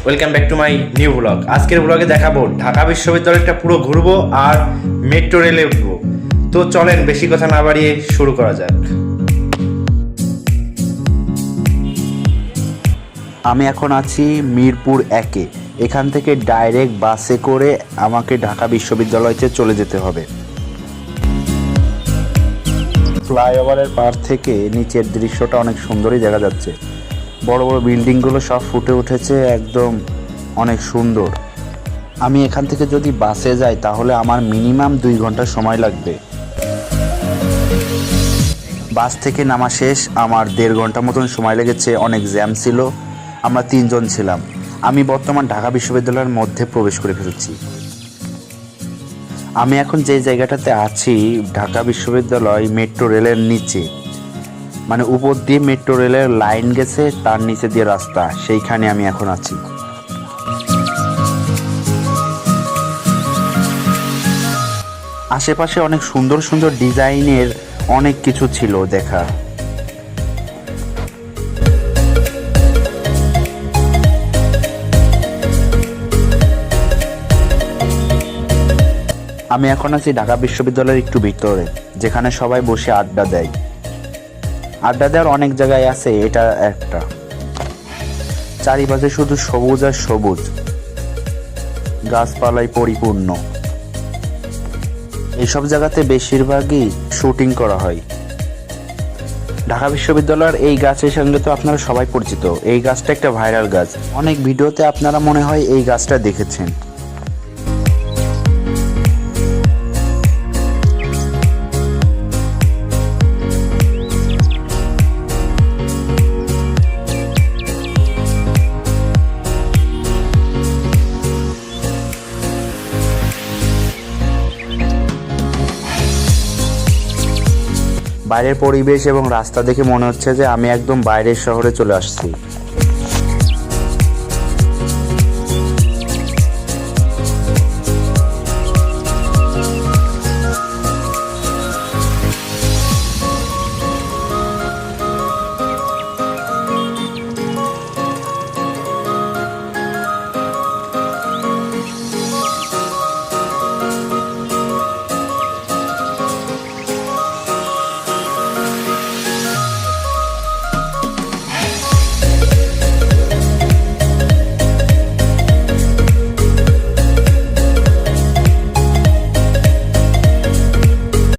Welcome back to my new blog. আজকের ব্লগে দেখাবো ঢাকা বিশ্ববিদ্যালয়টা পুরো ঘুরবো আর মেট্রো রেলে উঠবো। তো চলেন বেশি কথা না বাড়িয়ে শুরু করা যাক। আমি এখন আছি মিরপুর 1-এ। এখান থেকে ডাইরেক্ট বাসে করে আমাকে ঢাকা বিশ্ববিদ্যালয়তে চলে যেতে হবে। ফ্লাইওভারের পার থেকে নিচের দৃশ্যটা অনেক সুন্দরই দেখা যাচ্ছে। বড় বড় বিল্ডিংগুলো সব ফুটে উঠেছে, একদম অনেক সুন্দর। আমি এখান থেকে যদি বাসে যাই তাহলে আমার মিনিমাম 2 ঘন্টা সময় লাগবে। বাস থেকে নামা শেষ, আমার 1.5 ঘন্টা মতন সময় লেগেছে। অনেক জ্যাম ছিল, আমরা 3 জন ছিলাম। আমি বর্তমান ঢাকা বিশ্ববিদ্যালয়ের মধ্যে প্রবেশ করে ফেলেছি। আমি এখন যে জায়গাটাতে আছি ঢাকা বিশ্ববিদ্যালয় মেট্রো রেলের নিচে, মানে উপর দিয়ে মেট্রো রেলের লাইন গেছে, তার নিচে দিয়ে রাস্তা, সেইখানে আমি এখন আছি। আশেপাশে অনেক সুন্দর সুন্দর ডিজাইনের অনেক কিছু ছিল দেখার। আমি এখন আছি ঢাকা বিশ্ববিদ্যালয়ের একটু ভিতরে, যেখানে সবাই বসে আড্ডা দেয়। আড্ডা দেওয়ার অনেক জায়গায় আছে, এটা একটা। চারিপাশে শুধু সবুজ আর সবুজ, গাছপালায় পরিপূর্ণ। এইসব জায়গাতে বেশিরভাগই শুটিং করা হয়। ঢাকা বিশ্ববিদ্যালয়ের এই গাছের সঙ্গে তো আপনারা সবাই পরিচিত। এই গাছটা একটা ভাইরাল গাছ, অনেক ভিডিওতে আপনারা মনে হয় এই গাছটা দেখেছেন। বাইরের পরিবেশ এবং রাস্তা দেখে মনে হচ্ছে যে আমি একদম বাইরের শহরে চলে আসছি।